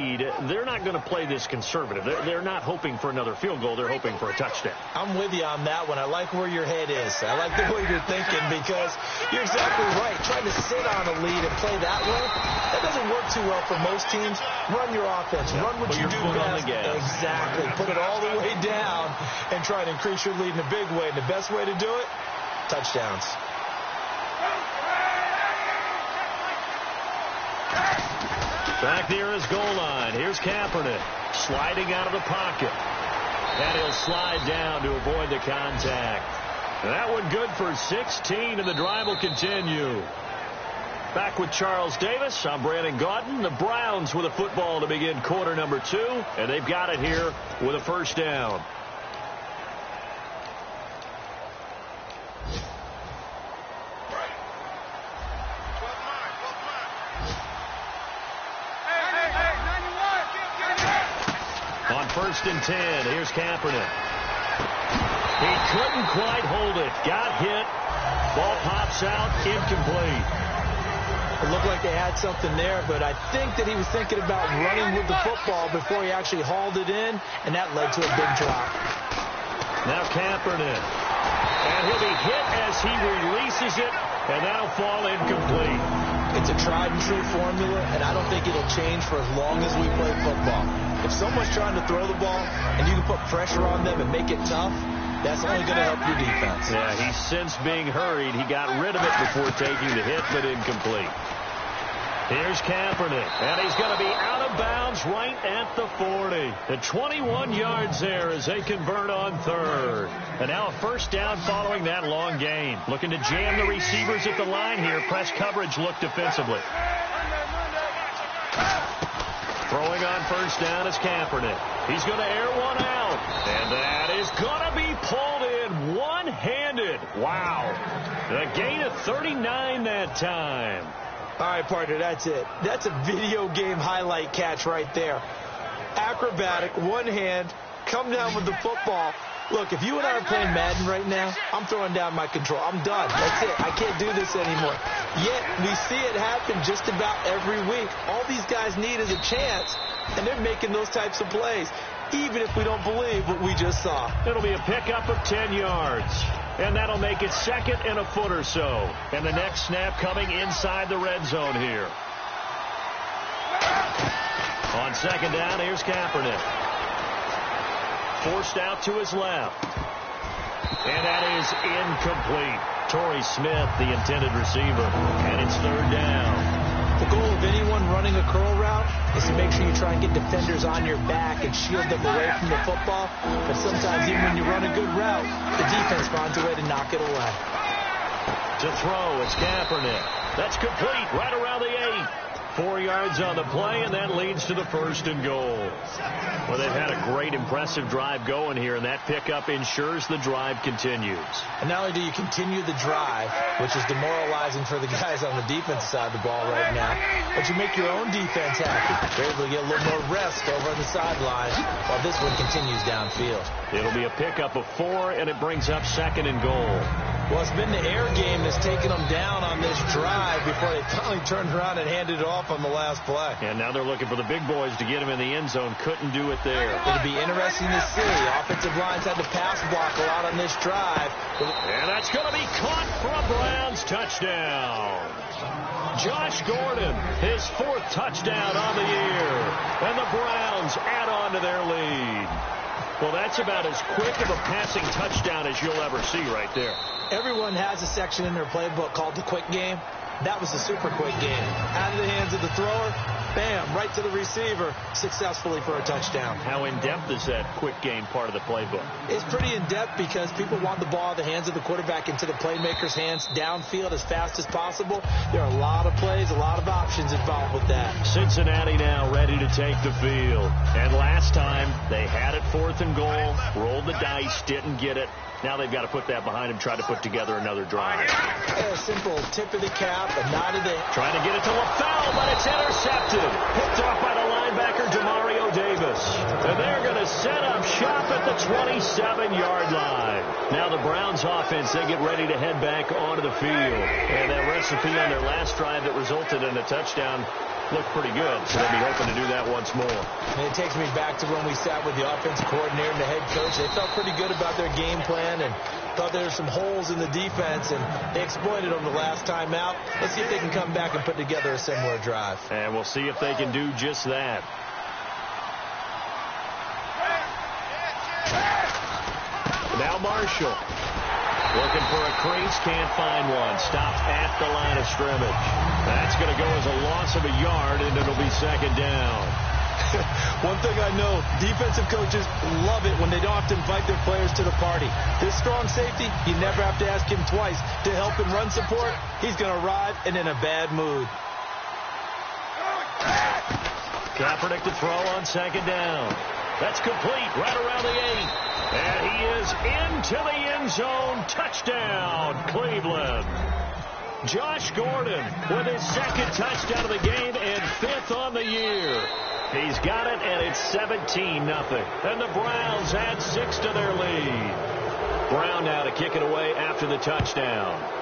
they're not going to play this conservative. They're not hoping for another field goal. They're hoping for a touchdown. I'm with you on that one. I like where your head is. I like the way you're thinking because you're exactly right. Trying to sit on a lead and play that way, that doesn't work too well for most teams. Run your offense. Run what you do best. Exactly. Put it all the way down and try to increase your lead in a big way. And the best way to do it, touchdowns. Back near his goal line. Here's Kaepernick sliding out of the pocket. And he'll slide down to avoid the contact. That one good for 16, and the drive will continue. Back with Charles Davis. I'm Brandon Gaudin. The Browns with a football to begin quarter number 2, and they've got it here with a first down. On 1st and 10, here's Kaepernick. He couldn't quite hold it. Got hit. Ball pops out. Incomplete. It looked like they had something there, but I think that he was thinking about running with the football before he actually hauled it in, and that led to a big drop. Now Kaepernick. And he'll be hit as he releases it, and that'll fall incomplete. It's a tried-and-true formula, and I don't think it'll change for as long as we play football. If someone's trying to throw the ball and you can put pressure on them and make it tough, that's only going to help your defense. Yeah, he's since being hurried. He got rid of it before taking the hit, but incomplete. Here's Kaepernick, and he's going to be out of bounds right at the 40. The 21 yards there as they convert on 3rd. And now a first down following that long gain. Looking to jam the receivers at the line here. Press coverage look defensively. Throwing on first down is Kaepernick. He's going to air one out. And that is going to be pulled in one-handed. Wow. The gain of 39 that time. All right, partner, that's it. That's a video game highlight catch right there. Acrobatic, one hand, come down with the football. Look, if you and I are playing Madden right now, I'm throwing down my control. I'm done. That's it. I can't do this anymore. Yet, we see it happen just about every week. All these guys need is a chance, and they're making those types of plays, even if we don't believe what we just saw. It'll be a pickup of 10 yards. And that'll make it 2nd and a foot or so. And the next snap coming inside the red zone here. On 2nd down, here's Kaepernick. Forced out to his left. And that is incomplete. Torrey Smith, the intended receiver. And it's 3rd down. The goal of anyone running a curl route is to make sure you try and get defenders on your back and shield them away from the football. But sometimes even when you run a good route, the defense finds a way to knock it away. To throw, it's Kaepernick. That's complete right around the 8. 4 yards on the play, and that leads to the 1st and goal. Well, they've had a great, impressive drive going here, and that pickup ensures the drive continues. And not only do you continue the drive, which is demoralizing for the guys on the defensive side of the ball right now, but you make your own defense happy. They're able to get a little more rest over on the sideline while this one continues downfield. It'll be a pickup of 4, and it brings up 2nd and goal. Well, it's been the air game that's taken them down on this drive before they finally turned around and handed it off on the last play. And now they're looking for the big boys to get him in the end zone. Couldn't do it there. It'll be interesting to see. Offensive lines had to pass block a lot on this drive. And that's going to be caught for a Browns touchdown. Josh Gordon, his 4th touchdown on the year. And the Browns add on to their lead. Well, that's about as quick of a passing touchdown as you'll ever see right there. Everyone has a section in their playbook called the quick game. That was the super quick game. Out of the hands of the thrower, bam, right to the receiver, successfully for a touchdown. How in-depth is that quick game part of the playbook? It's pretty in-depth because people want the ball in the hands of the quarterback into the playmaker's hands downfield as fast as possible. There are a lot of plays, a lot of options involved with that. Cincinnati now ready to take the field. And last time, they had it 4th and goal, rolled the dice, didn't get it. Now they've got to put that behind him, try to put together another drive. A simple tip of the cap, a nod of the... Trying to get it to LaFell, but it's intercepted. Picked off by the linebacker, Demario Davis. And they're going to set up shop at the 27-yard line. Now the Browns offense, they get ready to head back onto the field. And that recipe on their last drive that resulted in a touchdown looked pretty good, so they'll be hoping to do that once more. And it takes me back to when we sat with the offensive coordinator and the head coach. They felt pretty good about their game plan and thought there were some holes in the defense, and they exploited them the last time out. Let's see if they can come back and put together a similar drive. And we'll see if they can do just that. Now Marshall. Looking for a crease, can't find one. Stopped at the line of scrimmage. That's going to go as a loss of a yard, and it'll be second down. One thing I know, defensive coaches love it when they don't have to invite their players to the party. This strong safety, you never have to ask him twice to help in run support. He's going to arrive and in a bad mood. Kaepernick to throw on second down. That's complete right around the 8. And he is into the end zone. Touchdown, Cleveland. Josh Gordon with his second touchdown of the game and 5th on the year. He's got it, and it's 17-0. And the Browns add 6 to their lead. Brown now to kick it away after the touchdown.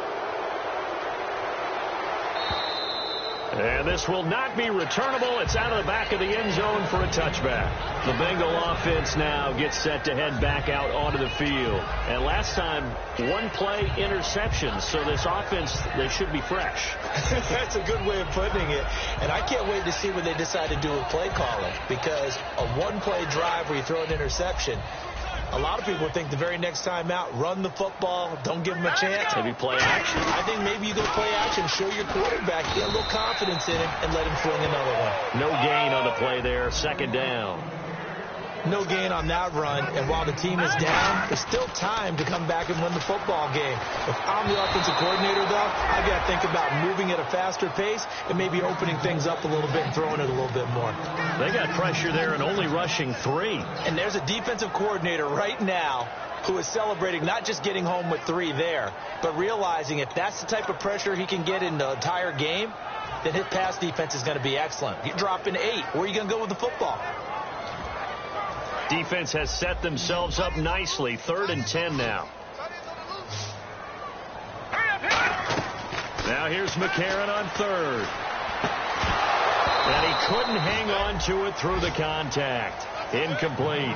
And this will not be returnable. It's out of the back of the end zone for a touchback. The Bengal offense now gets set to head back out onto the field. And last time, one-play interception. So this offense, they should be fresh. That's a good way of putting it. And I can't wait to see what they decide to do with play calling. Because a one-play drive where you throw an interception, a lot of people think the very next time out, run the football, don't give them a chance. Maybe play action. I think maybe you go play action, show your quarterback, get a little confidence in him, and let him fling another one. No gain on the play there, second down. No gain on that run, and while the team is down, there's still time to come back and win the football game. If I'm the offensive coordinator, though, I've got to think about moving at a faster pace and maybe opening things up a little bit and throwing it a little bit more. They got pressure there and only rushing 3. And there's a defensive coordinator right now who is celebrating not just getting home with 3 there, but realizing if that's the type of pressure he can get in the entire game, then his pass defense is going to be excellent. You're dropping 8. Where are you going to go with the football? Defense has set themselves up nicely. 3rd and 10 now. Now here's McCarron on 3rd. And he couldn't hang on to it through the contact. Incomplete.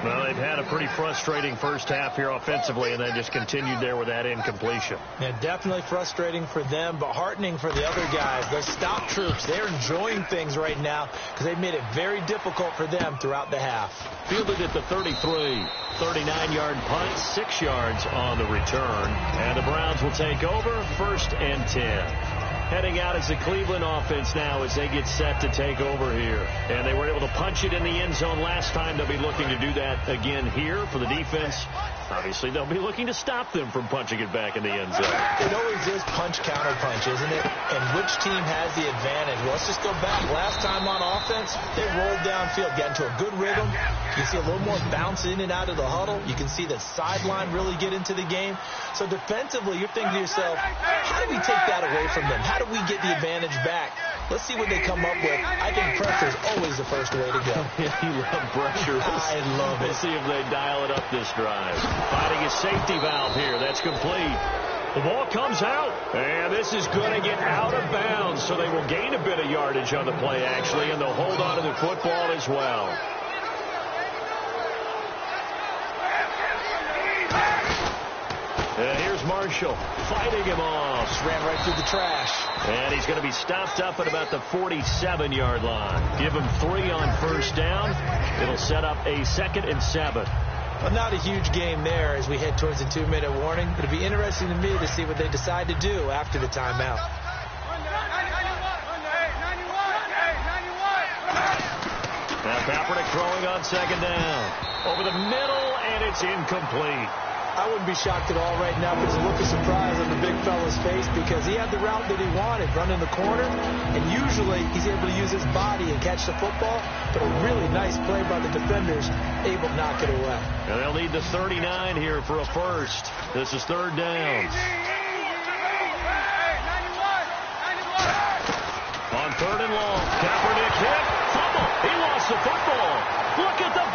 Well, they've had a pretty frustrating first half here offensively, and they just continued there with that incompletion. Yeah, definitely frustrating for them, but heartening for the other guys. Those stop troops, they're enjoying things right now because they've made it very difficult for them throughout the half. Fielded at the 33. 39-yard punt, 6 yards on the return. And the Browns will take over, 1st and 10. Heading out as the Cleveland offense now as they get set to take over here. And they were able to punch it in the end zone last time. They'll be looking to do that again here for the defense. Obviously, they'll be looking to stop them from punching it back in the end zone. It always is punch-counter-punch, isn't it? And which team has the advantage? Well, let's just go back. Last time on offense, they rolled downfield, got into a good rhythm. You see a little more bounce in and out of the huddle. You can see the sideline really get into the game. So defensively, you're thinking to yourself, how do we take that away from them? How do we get the advantage back? Let's see what they come up with. I think pressure is always the first way to go. You love pressure. I love it. We'll see if they dial it up this drive. Finding a safety valve here. That's complete. The ball comes out, and this is going to get out of bounds, so they will gain a bit of yardage on the play, actually, and they'll hold on to the football as well. And here's Marshall fighting him off. Just ran right through the trash. And he's going to be stopped up at about the 47-yard line. Give him 3 on 1st down. It'll set up a 2nd and 7. Well, not a huge game there as we head towards the 2-minute warning. It'll be interesting to me to see what they decide to do after the timeout. Now Kaepernick throwing on 2nd down. Over the middle, and it's incomplete. I wouldn't be shocked at all right now if there's a look of surprise on the big fella's face because he had the route that he wanted, running the corner, and usually he's able to use his body and catch the football, but a really nice play by the defenders, able to knock it away. And they'll need the 39 here for a first. This is 3rd down. On 3rd and long, Kaepernick hit, fumble. He lost the football. Look at the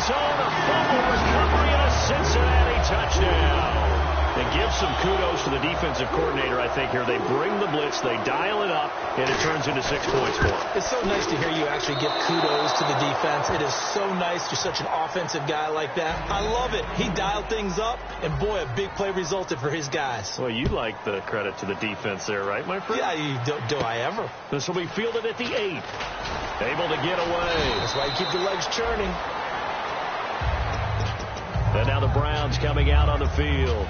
end zone. A fumble recovery and a Cincinnati touchdown. And give some kudos to the defensive coordinator, I think, here. They bring the blitz, they dial it up, and it turns into 6 points for them. It's so nice to hear you actually give kudos to the defense. It is so nice. You're such an offensive guy like that. I love it. He dialed things up, and boy, a big play resulted for his guys. Well, you like the credit to the defense there, right, my friend? Yeah, do I ever? This will be fielded at the 8. Able to get away. That's why you keep your legs churning. And now the Browns coming out on the field.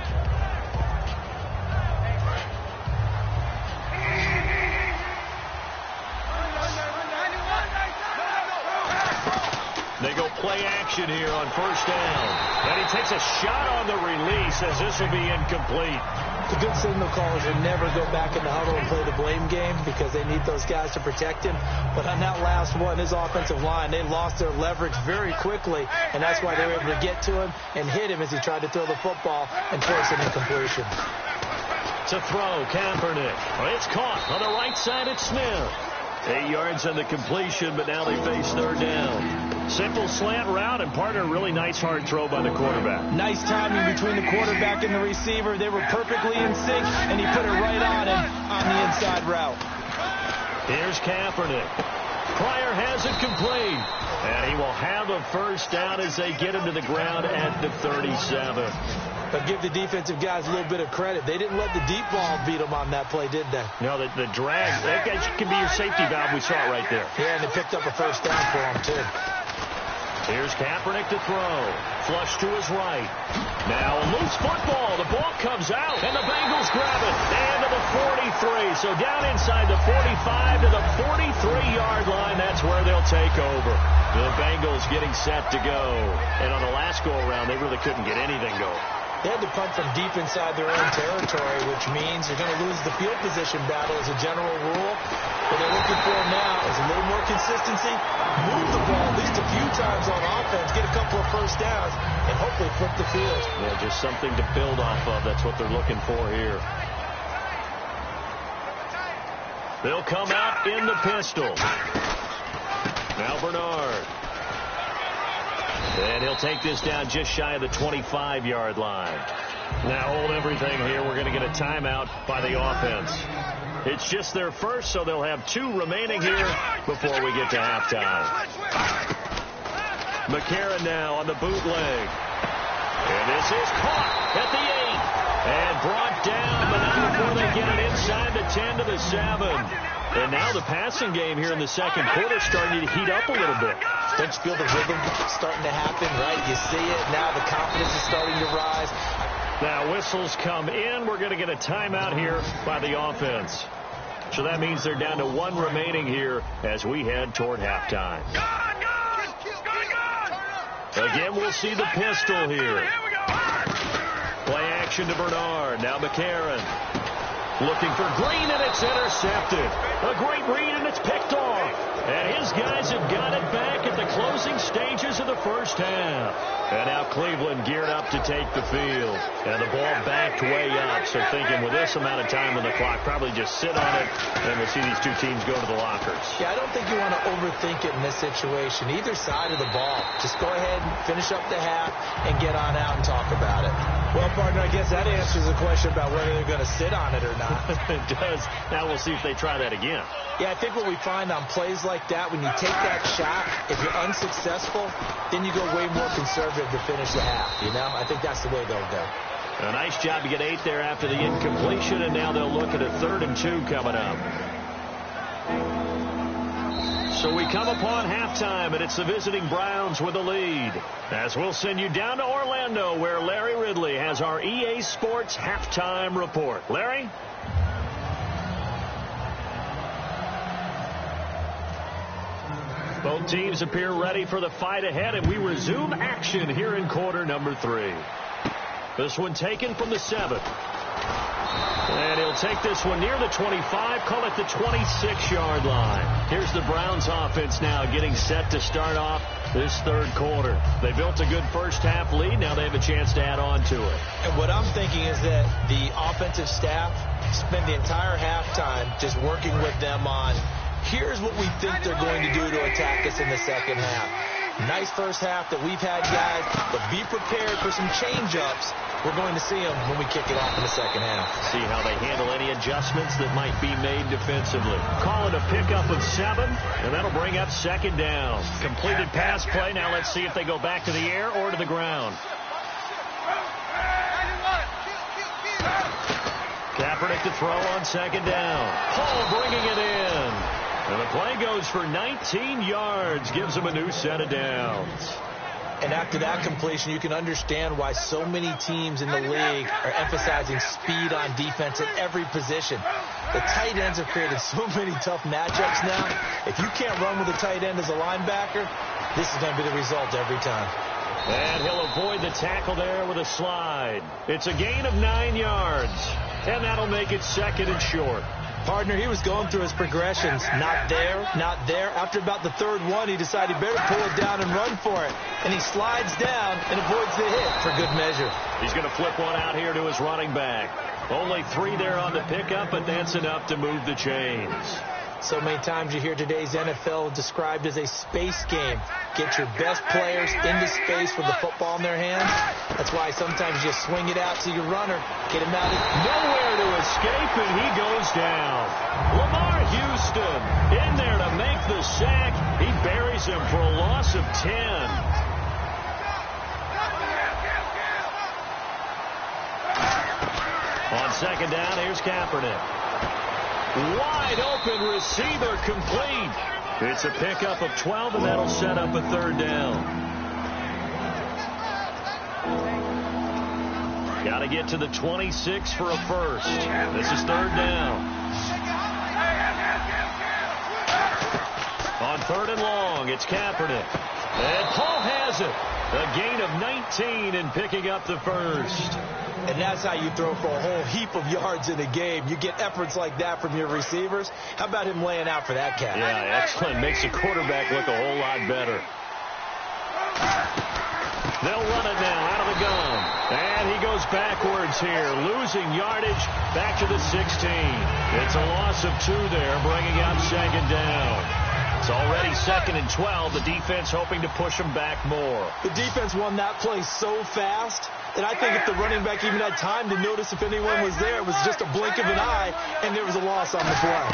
They go play action here on first down. And he takes a shot on the release as this will be incomplete. The good signal callers will never go back in the huddle and play the blame game because they need those guys to protect him. But on that last one, his offensive line, they lost their leverage very quickly, and that's why they were able to get to him and hit him as he tried to throw the football and force an incompletion. To throw, Kaepernick. It's caught on the right side at Smith. 8 yards on the completion, but now they face third down. Simple slant route, and partner, really nice hard throw by the quarterback. Nice timing between the quarterback and the receiver. They were perfectly in sync, and he put it right on him on the inside route. Here's Kaepernick. Pryor has it complete, and he will have a first down as they get him to the ground at the 37. But give the defensive guys a little bit of credit. They didn't let the deep ball beat them on that play, did they? No, the drag, that can be your safety valve. We saw it right there. Yeah, and they picked up a first down for them, too. Here's Kaepernick to throw. Flush to his right. Now a loose football. The ball comes out, and the Bengals grab it. And to the 43. So down inside the 45 to the 43-yard line. That's where they'll take over. The Bengals getting set to go. And on the last go-around, they really couldn't get anything going. They had to punt from deep inside their own territory, which means you're going to lose the field position battle as a general rule. What they're looking for now is a little more consistency, move the ball at least a few times on offense, get a couple of first downs, and hopefully flip the field. Yeah, just something to build off of. That's what they're looking for here. They'll come out in the pistol. Now Bernard. And he'll take this down just shy of the 25-yard line. Now hold everything here. We're going to get a timeout by the offense. It's just their first, so they'll have 2 remaining here before we get to halftime. McCarron now on the bootleg. And this is caught at the 8. And brought down, but not before they get it inside the 10 to the 7. And now the passing game here in the second quarter is starting to heat up a little bit. Don't you feel the rhythm starting to happen, right? You see it. Now the confidence is starting to rise. Now whistles come in. We're going to get a timeout here by the offense. So that means they're down to 1 remaining here as we head toward halftime. Again, we'll see the pistol here. Play action to Bernard. Now McCarron. Looking for Green, and it's intercepted. A great read, and it's picked off. And his guys have got it back at the closing stages of the first half. And now Cleveland geared up to take the field. And the ball backed way up. So thinking with this amount of time on the clock, probably just sit on it, and we'll see these 2 teams go to the lockers. Yeah, I don't think you want to overthink it in this situation. Either side of the ball. Just go ahead and finish up the half and get on out and talk about it. Well, partner, I guess that answers the question about whether they're going to sit on it or not. It does. Now we'll see if they try that again. Yeah, I think what we find on plays like that, when you take that shot, if you're unsuccessful, then you go way more conservative to finish the half, you know? I think that's the way they'll go. A nice job to get 8 there after the incompletion, and now they'll look at a 3rd and 2 coming up. So we come upon halftime, and it's the visiting Browns with the lead. As we'll send you down to Orlando, where Larry Ridley has our EA Sports halftime report. Larry? Both teams appear ready for the fight ahead, and we resume action here in quarter number 3. This one taken from the 7. And he'll take this one near the 25, call it the 26-yard line. Here's the Browns offense now getting set to start off this 3rd quarter. They built a good first half lead. Now they have a chance to add on to it. And what I'm thinking is that the offensive staff spend the entire halftime just working with them on, here's what we think they're going to do to attack us in the second half. Nice first half that we've had, guys, but be prepared for some change-ups. We're going to see them when we kick it off in the second half. See how they handle any adjustments that might be made defensively. Call it a pickup of 7, and that'll bring up second down. Completed pass play. Now let's see if they go back to the air or to the ground. Kaepernick to throw on second down. Hall bringing it in. And the play goes for 19 yards. Gives them a new set of downs. And after that completion, you can understand why so many teams in the league are emphasizing speed on defense at every position. The tight ends have created so many tough matchups now. If you can't run with a tight end as a linebacker, this is going to be the result every time. And he'll avoid the tackle there with a slide. It's a gain of 9 yards. And that'll make it second and short. Partner, he was going through his progressions. Not there, not there. After about the third one, he decided he better pull it down and run for it. And he slides down and avoids the hit for good measure. He's going to flip one out here to his running back. Only 3 there on the pickup, but that's enough to move the chains. So many times you hear today's NFL described as a space game. Get your best players into space with the football in their hands. That's why sometimes you swing it out to your runner. Get him out. Nowhere to escape, and he goes down. Lamar Houston in there to make the sack. He buries him for a loss of 10. On second down, here's Kaepernick. Wide open receiver complete. It's a pickup of 12, and that'll set up a third down. Got to get to the 26 for a first. This is third down. On third and long, it's Kaepernick. And Paul has it. A gain of 19 and picking up the first. And that's how you throw for a whole heap of yards in a game. You get efforts like that from your receivers. How about him laying out for that catch? Yeah, excellent. Makes the quarterback look a whole lot better. They'll run it now out of the gun. And he goes backwards here, losing yardage back to the 16. It's a loss of 2 there, bringing up second down. It's already second and 12. The defense hoping to push them back more. The defense won that play so fast that I think if the running back even had time to notice if anyone was there, it was just a blink of an eye, and there was a loss on the play.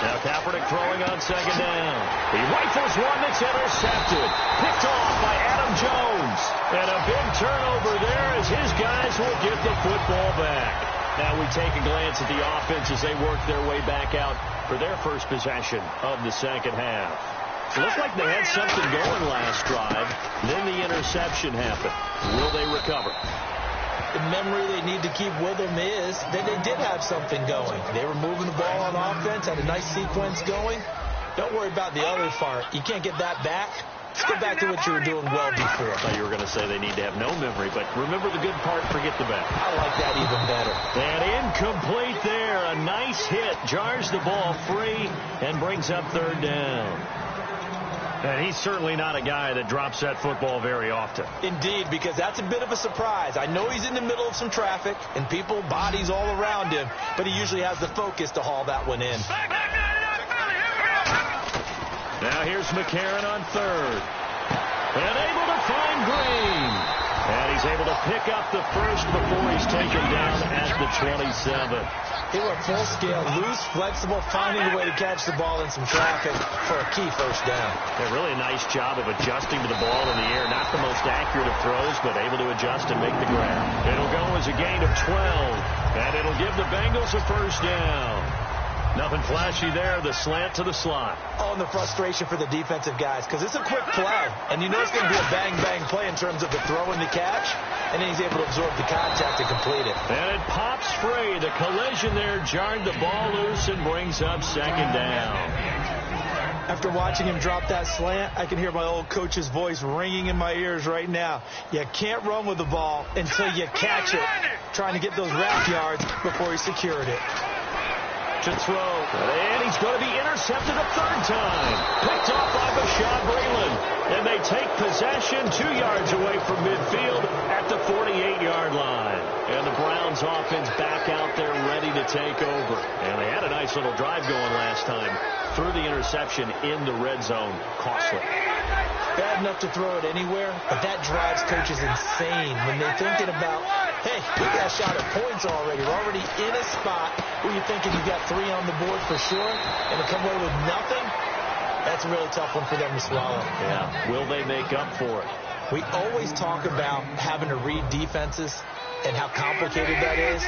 Now Kaepernick throwing on second down. He rifles one that's intercepted. Picked off by Adam Jones. And a big turnover there as his guys will get the football back. Now we take a glance at the offense as they work their way back out for their first possession of the second half. It looked like they had something going last drive. Then the interception happened. Will they recover? The memory they need to keep with them is that they did have something going. They were moving the ball on offense, had a nice sequence going. Don't worry about the other part. You can't get that back. Let's get back to what you were doing well before. I thought you were going to say they need to have no memory, but remember the good part, forget the bad. I like that even better. And incomplete there. A nice hit. Jars the ball free and brings up third down. And he's certainly not a guy that drops that football very often. Indeed, because that's a bit of a surprise. I know he's in the middle of some traffic and people, bodies all around him, but he usually has the focus to haul that one in. Now here's McCarron on third. And able to find Green. And he's able to pick up the first before he's taken down at the 27. They were full scale, loose, flexible, finding a way to catch the ball in some traffic for a key first down. Yeah, really a nice job of adjusting to the ball in the air. Not the most accurate of throws, but able to adjust and make the grab. It'll go as a gain of 12. And it'll give the Bengals a first down. Nothing flashy there, the slant to the slot. Oh, and the frustration for the defensive guys, because it's a quick play. And you know it's going to be a bang-bang play in terms of the throw and the catch. And then he's able to absorb the contact and complete it. And it pops free. The collision there jarred the ball loose and brings up second down. After watching him drop that slant, I can hear my old coach's voice ringing in my ears right now. You can't run with the ball until you catch it. Trying to get those wrap yards before he secured it. To throw, and he's going to be intercepted a third time. Picked off by Bashaud Breeland, and they take possession 2 yards away from midfield at the 48-yard line. And the Browns offense back out there ready to take over. And they had a nice nice little drive going last time. Threw the interception in the red zone. Costly. Bad enough to throw it anywhere, but that drives coaches insane when they're thinking about, hey, we got a shot at points already. We're already in a spot where you're thinking you got 3 on the board for sure, and to come away with nothing, that's a really tough one for them to swallow. Yeah. Will they make up for it? We always talk about having to read defenses and how complicated that is.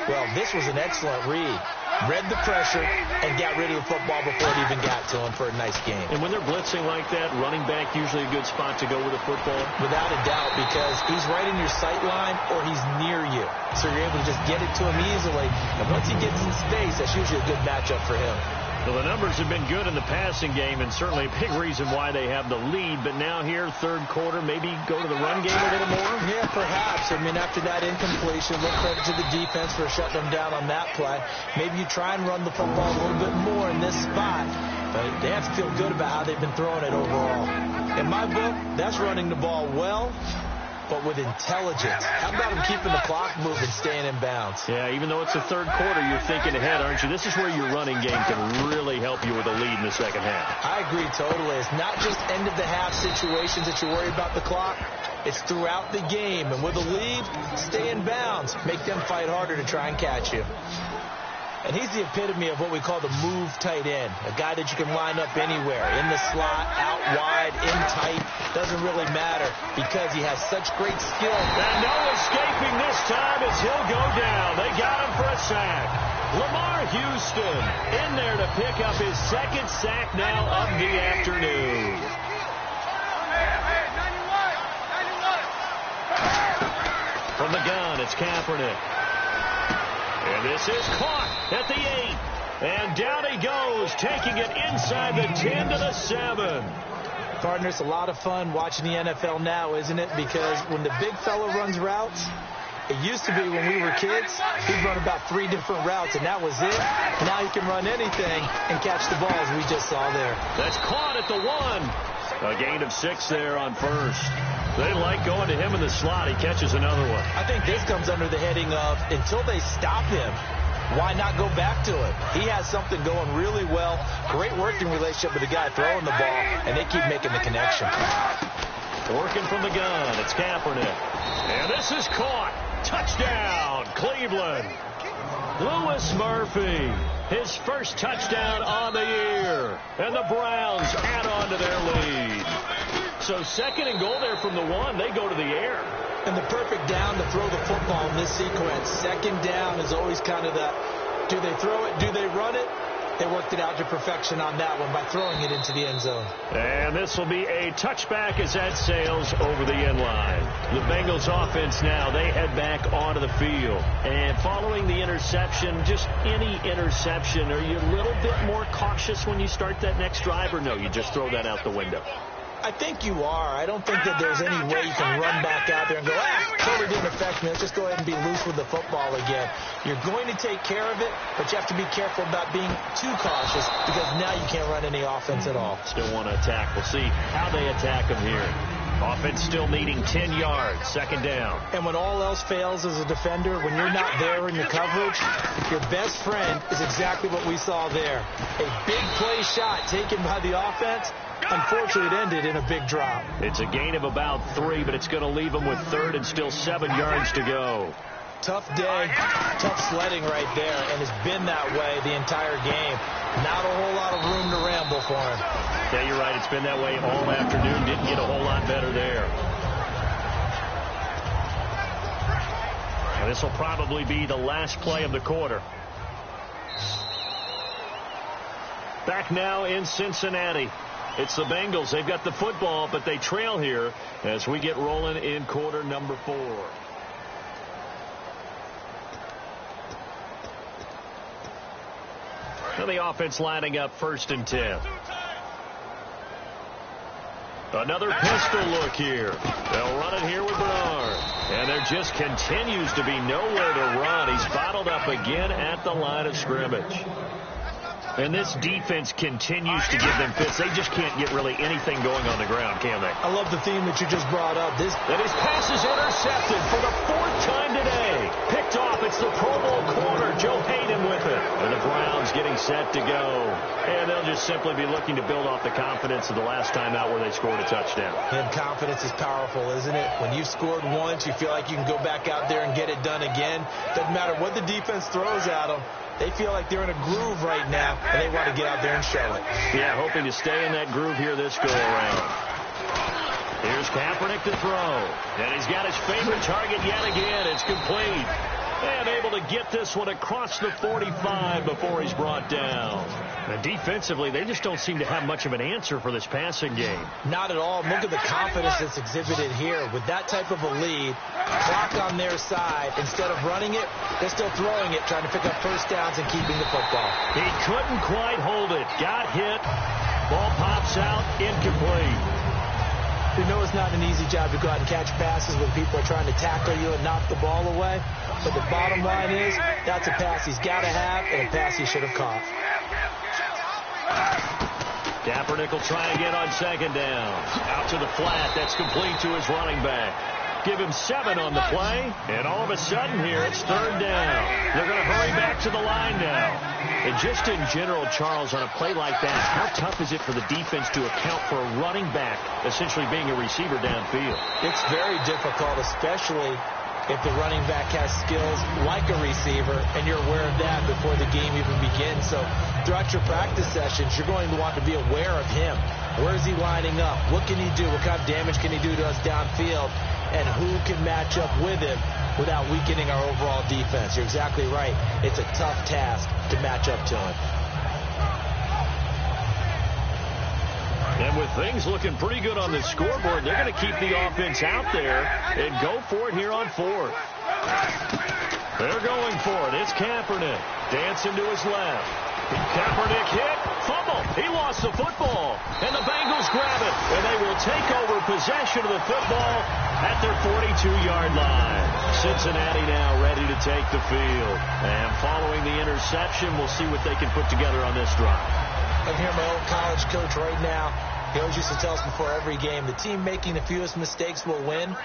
Well, this was an excellent read. Read the pressure and got rid of the football before it even got to him for a nice game. And when they're blitzing like that, running back usually a good spot to go with the football? Without a doubt, because he's right in your sight line or he's near you. So you're able to just get it to him easily. And once he gets in space, that's usually a good matchup for him. Well, the numbers have been good in the passing game, and certainly a big reason why they have the lead. But now here, third quarter, maybe go to the run game a little more? Yeah, perhaps. I mean, after that incompletion, look credit to the defense for shutting them down on that play. Maybe you try and run the football a little bit more in this spot. But they have to feel good about how they've been throwing it overall. In my book, that's running the ball well, but with intelligence. How about him keeping the clock moving, staying in bounds? Yeah, even though it's the third quarter, you're thinking ahead, aren't you? This is where your running game can really help you with a lead in the second half. I agree totally. It's not just end-of-the-half situations that you worry about the clock. It's throughout the game. And with a lead, stay in bounds. Make them fight harder to try and catch you. And he's the epitome of what we call the move tight end, a guy that you can line up anywhere, in the slot, out wide, in tight. Doesn't really matter because he has such great skill. And no escaping this time as he'll go down. They got him for a sack. Lamar Houston in there to pick up his second sack now of the afternoon. From the gun, it's Kaepernick. And this is caught at the 8. And down he goes, taking it inside the 10 to the 7. Partner, it's a lot of fun watching the NFL now, isn't it? Because when the big fella runs routes, it used to be when we were kids, he'd run about 3 different routes, and that was it. Now he can run anything and catch the ball, as we just saw there. That's caught at the 1. A gain of 6 there on first. They like going to him in the slot. He catches another one. I think this comes under the heading of, until they stop him, why not go back to it? He has something going really well. Great working relationship with the guy throwing the ball, and they keep making the connection. Working from the gun, it's Kaepernick. And this is caught. Touchdown, Cleveland. Lewis Murphy, his first touchdown on the year. And the Browns add on to their lead. So second and goal there from the 1. They go to the air. And the perfect down to throw the football in this sequence. Second down is always kind of that, do they throw it, do they run it? They worked it out to perfection on that one by throwing it into the end zone. And this will be a touchback as that sails over the end line. The Bengals offense now, they head back onto the field. And following the interception, just any interception, are you a little bit more cautious when you start that next drive, or no, you just throw that out the window? I think you are. I don't think that there's any way you can run back out there and go, totally didn't affect me. Let's just go ahead and be loose with the football again. You're going to take care of it, but you have to be careful about being too cautious because now you can't run any offense at all. Still want to attack. We'll see how they attack them here. Offense still needing 10 yards, second down. And when all else fails as a defender, when you're not there in your coverage, your best friend is exactly what we saw there. A big play shot taken by the offense. Unfortunately, it ended in a big drop. It's a gain of about 3, but it's going to leave them with third and still 7 yards to go. Tough day, tough sledding right there, and it's been that way the entire game. Not a whole lot of room to ramble for him. Yeah, you're right. It's been that way all afternoon. Didn't get a whole lot better there. And this will probably be the last play of the quarter. Back now in Cincinnati. It's the Bengals. They've got the football, but they trail here as we get rolling in quarter number 4. And the offense lining up first and 10. Another pistol look here. They'll run it here with Bernard. And there just continues to be nowhere to run. He's bottled up again at the line of scrimmage. And this defense continues to give them fits. They just can't get really anything going on the ground, can they? I love the theme that you just brought up. His pass is intercepted for the 4th time today. Picked off. It's the Pro Bowl corner, Joe Hayden, with it. And the Browns getting set to go. And they'll just simply be looking to build off the confidence of the last time out where they scored a touchdown. And confidence is powerful, isn't it? When you've scored once, you feel like you can go back out there and get it done again. Doesn't matter what the defense throws at them. They feel like they're in a groove right now, and they want to get out there and show it. Yeah, hoping to stay in that groove here this go-around. Here's Kaepernick to throw. And he's got his favorite target yet again. It's complete. And able to get this one across the 45 before he's brought down. And defensively, they just don't seem to have much of an answer for this passing game. Not at all. Look at the confidence that's exhibited here. With that type of a lead, clock on their side, instead of running it, they're still throwing it, trying to pick up first downs and keeping the football. He couldn't quite hold it. Got hit. Ball pops out. Incomplete. You know it's not an easy job to go out and catch passes when people are trying to tackle you and knock the ball away. But the bottom line is, that's a pass he's got to have and a pass he should have caught. Kaepernick will try again on 2nd down. Out to the flat. That's complete to his running back. Give him 7 on the play, and all of a sudden here, it's 3rd down. They're going to hurry back to the line now. And just in general, Charles, on a play like that, how tough is it for the defense to account for a running back essentially being a receiver downfield? It's very difficult, especially if the running back has skills like a receiver, and you're aware of that before the game even begins. So throughout your practice sessions, you're going to want to be aware of him. Where is he lining up? What can he do? What kind of damage can he do to us downfield? And who can match up with him without weakening our overall defense? You're exactly right. It's a tough task to match up to him. And with things looking pretty good on the scoreboard, they're going to keep the offense out there and go for it here on 4th. They're going for it. It's Kaepernick dancing to his left. Kaepernick hit. Fumble. He lost the football. And the Bengals grab it. And they will take over possession of the football at their 42-yard line. Cincinnati now ready to take the field. And following the interception, we'll see what they can put together on this drive. I can hear my old college coach right now. He always used to tell us before every game, the team making the fewest mistakes will win.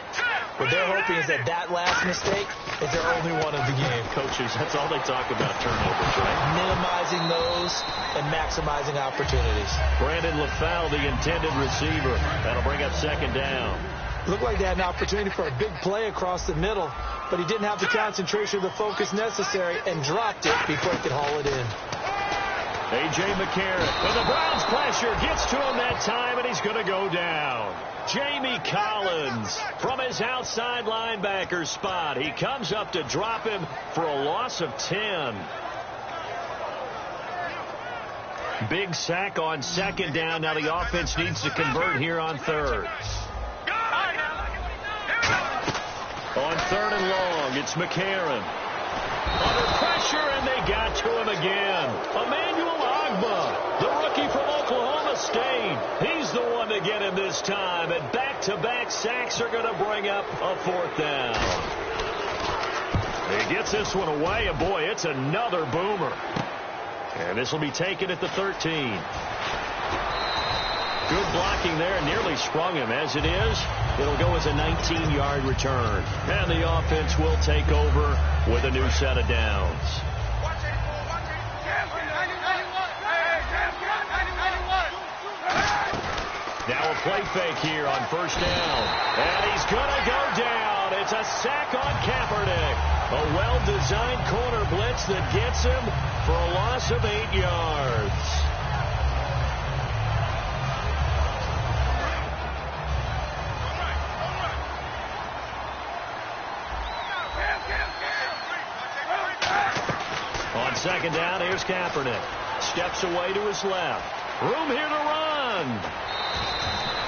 What they're hoping is that that last mistake is their only one of the game. Coaches, that's all they talk about, turnovers, right? Minimizing those and maximizing opportunities. Brandon LaFell, the intended receiver. That'll bring up 2nd down. Looked like they had an opportunity for a big play across the middle, but he didn't have the concentration or the focus necessary and dropped it before he could haul it in. A.J. McCarron, and the Browns pressure gets to him that time, and he's going to go down. Jamie Collins from his outside linebacker spot. He comes up to drop him for a loss of 10. Big sack on 2nd down. Now the offense needs to convert here on 3rd. On 3rd and long, it's McCarron. Under pressure, and they got to him again. Emmanuel Ogbah, the rookie from Oklahoma State. He's the one to get him this time. And back-to-back sacks are going to bring up a 4th down. He gets this one away, and boy, it's another boomer. And this will be taken at the 13. Good blocking there, nearly sprung him. As it is, it'll go as a 19-yard return. And the offense will take over with a new set of downs. Now a play fake here on 1st down. And he's going to go down. It's a sack on Kaepernick. A well-designed corner blitz that gets him for a loss of 8 yards. On 2nd down, here's Kaepernick. Steps away to his left. Room here to run.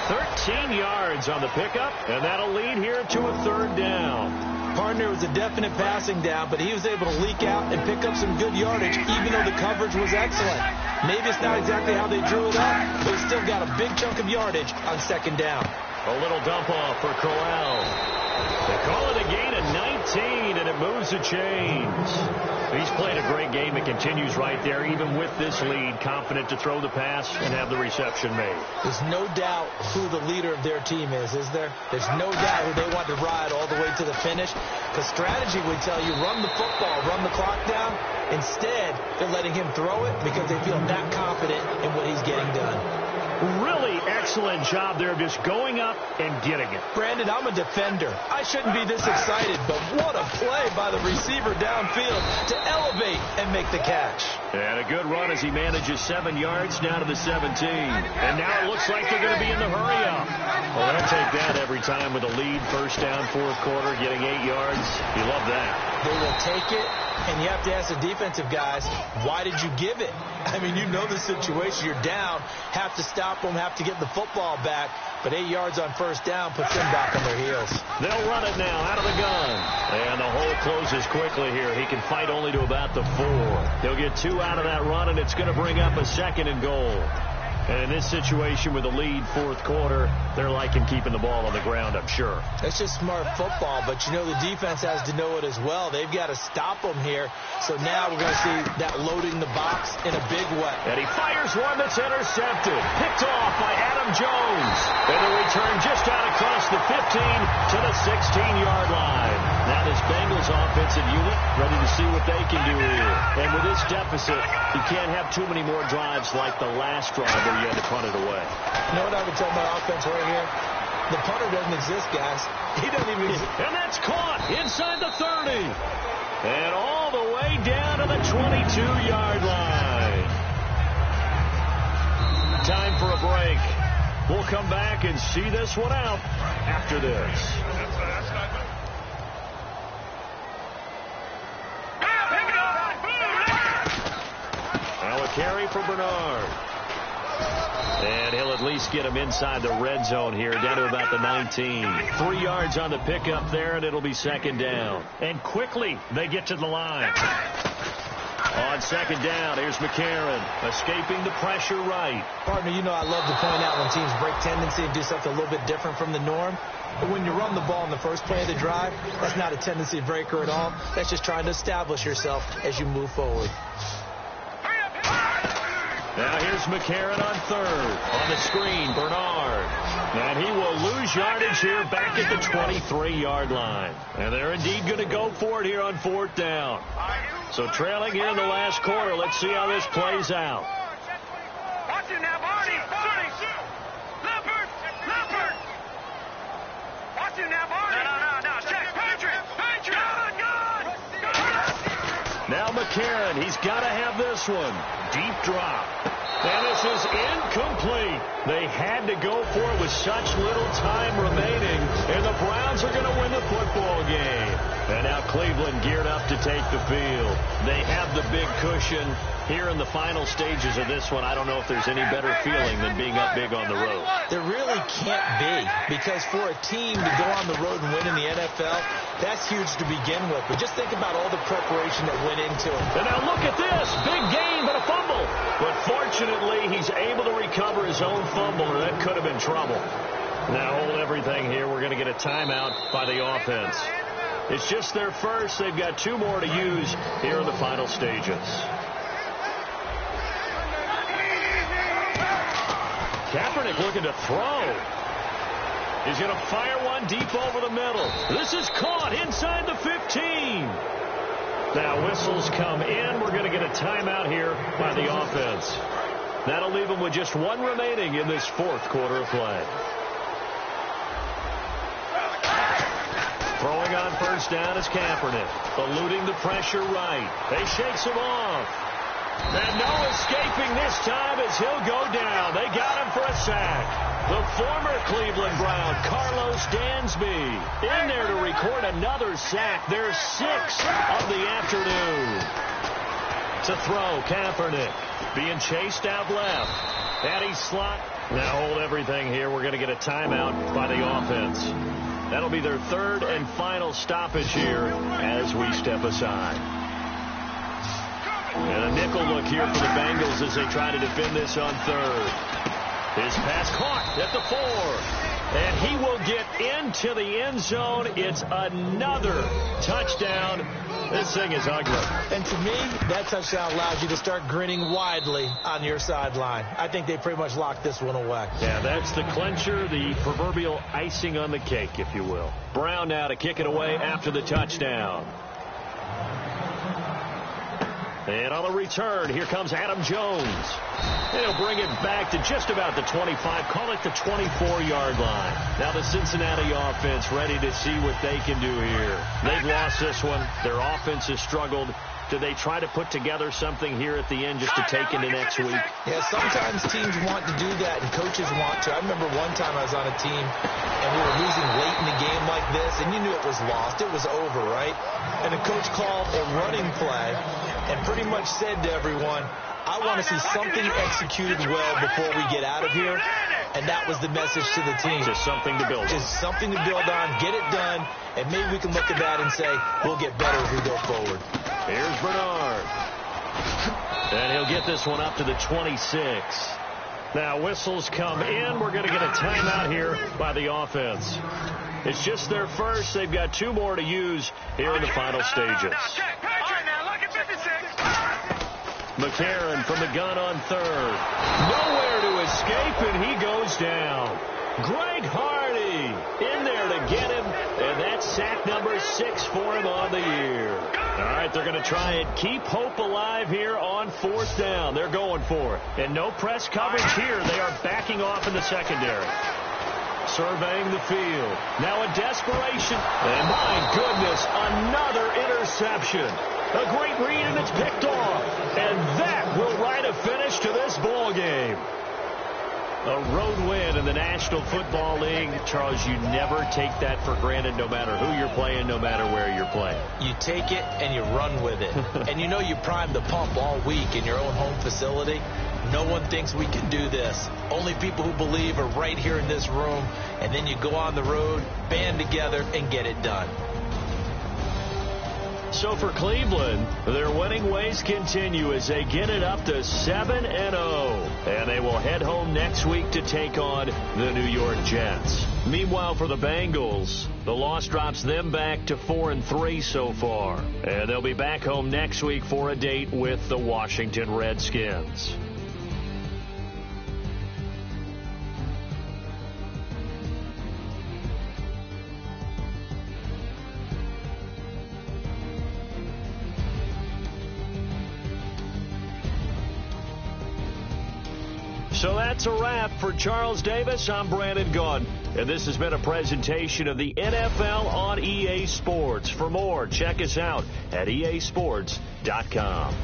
13 yards on the pickup, and that'll lead here to a 3rd down. Partner was a definite passing down, but he was able to leak out and pick up some good yardage, even though the coverage was excellent. Maybe it's not exactly how they drew it up, but he still got a big chunk of yardage on 2nd down. A little dump off for Crowell. They call it a gain of 19, and it moves the chains. He's played a great game. It continues right there, even with this lead, confident to throw the pass and have the reception made. There's no doubt who the leader of their team is there? There's no doubt who they want to ride all the way to the finish. Because strategy would tell you, run the football, run the clock down. Instead, they're letting him throw it because they feel that confident in what he's getting done. Really excellent job there of just going up and getting it. Brandon, I'm a defender. I shouldn't be this excited, but what a play by the receiver downfield to elevate and make the catch. And a good run as he manages 7 yards down to the 17. And now it looks like they're going to be in the hurry-up. Well, they'll take that every time with a lead, first down, fourth quarter, getting 8 yards. You love that. They will take it, and you have to ask the defensive guys, why did you give it? I mean, you know the situation. You're down, have to stop them, have to get the football back. But 8 yards on first down puts them back on their heels. They'll run it now out of the gun. And the hole closes quickly here. He can fight only to about the 4. He'll get 2 out of that run, and it's going to bring up a 2nd and goal. And in this situation with a lead, fourth quarter, they're liking keeping the ball on the ground, I'm sure. That's just smart football, but you know the defense has to know it as well. They've got to stop them here. So now we're going to see that loading the box in a big way. And he fires one that's intercepted. Picked off by Adam Jones. And the return just out across the 15 to the 16-yard line. Now this Bengals offensive unit ready to see what they can do here. And with this deficit, you can't have too many more drives like the last drive where you had to punt it away. You know what I would tell my offense right here? The punter doesn't exist, guys. He doesn't even exist. And that's caught inside the 30. And all the way down to the 22-yard line. Time for a break. We'll come back and see this one out after this. Now a carry for Bernard. And he'll at least get him inside the red zone here, down to about the 19. 3 yards on the pickup there, and it'll be 2nd down. And quickly, they get to the line. On 2nd down, here's McCarron, escaping the pressure right. Partner, you know I love to point out when teams break tendency and do something a little bit different from the norm. But when you run the ball in the first play of the drive, that's not a tendency breaker at all. That's just trying to establish yourself as you move forward. Now here's McCarron on 3rd. On the screen, Bernard. And he will lose yardage here back at the 23-yard line. And they're indeed going to go for it here on 4th down. So trailing here in the last quarter, let's see how this plays out. Watch it now, Barney. Leopard. Watch it now, Barney. No. Check. Patriot. Gun. Now McCarron, he's got to have this one. Deep drop. And this is incomplete. They had to go for it with such little time remaining. And the Browns are going to win the football game. And now Cleveland geared up to take the field. They have the big cushion. Here in the final stages of this one, I don't know if there's any better feeling than being up big on the road. There really can't be, because for a team to go on the road and win in the NFL, that's huge to begin with. But just think about all the preparation that went into it. And now look at this. Big gain, but a fumble. But fortunately, he's able to recover his own fumble, or that could have been trouble. Now hold everything here. We're going to get a timeout by the offense. It's just their first. They've got 2 more to use here in the final stages. Kaepernick looking to throw. He's going to fire one deep over the middle. This is caught inside the 15. Now whistles come in. We're going to get a timeout here by the offense. That'll leave them with just 1 remaining in this 4th quarter of play. Throwing on first down is Kaepernick. Eluding the pressure right. They shakes him off. And no escaping this time as he'll go down. They got him for a sack. The former Cleveland Brown, Carlos Dansby, in there to record another sack. There's 6 of the afternoon. To throw, Kaepernick being chased out left. And he's slot. Now hold everything here. We're going to get a timeout by the offense. That'll be their 3rd and final stoppage here as we step aside. And a nickel look here for the Bengals as they try to defend this on 3rd. His pass caught at the 4. And he will get into the end zone. It's another touchdown. This thing is ugly. And to me, that touchdown allows you to start grinning widely on your sideline. I think they pretty much locked this one away. Yeah, that's the clincher, the proverbial icing on the cake, if you will. Brown now to kick it away after the touchdown. And on the return, here comes Adam Jones. And he'll bring it back to just about the 25, call it the 24-yard line. Now the Cincinnati offense ready to see what they can do here. They've lost this one. Their offense has struggled. Do they try to put together something here at the end just to take into next week? Yeah, sometimes teams want to do that and coaches want to. I remember one time I was on a team and we were losing late in the game like this, and you knew it was lost. It was over, right? And the coach called a running play and pretty much said to everyone, I want to see something executed well before we get out of here. And that was the message to the team. Just something to build on. Just something to build on, get it done, and maybe we can look at that and say, we'll get better as we go forward. Here's Bernard. And he'll get this one up to the 26. Now whistles come in. We're going to get a timeout here by the offense. It's just their first. They've got 2 more to use here in the final stages. McCarron from the gun on third. Nowhere to escape, and he goes down. Greg Hardy in there to get him, and that's sack number 6 for him on the year. All right, they're going to try and keep hope alive here on 4th down. They're going for it. And no press coverage here. They are backing off in the secondary. Surveying the field. Now a desperation. And my goodness, another interception. A great read, and it's picked off. And that will write a finish to this ball game. A road win in the National Football League. Charles, you never take that for granted, no matter who you're playing, no matter where you're playing. You take it and you run with it. And you know you primed the pump all week in your own home facility. No one thinks we can do this. Only people who believe are right here in this room. And then you go on the road, band together, and get it done. So for Cleveland, their winning ways continue as they get it up to 7-0. And they will head home next week to take on the New York Jets. Meanwhile, for the Bengals, the loss drops them back to 4-3 so far. And they'll be back home next week for a date with the Washington Redskins. So that's a wrap. For Charles Davis, I'm Brandon Gunn. And this has been a presentation of the NFL on EA Sports. For more, check us out at easports.com.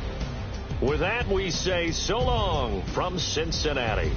With that, we say so long from Cincinnati.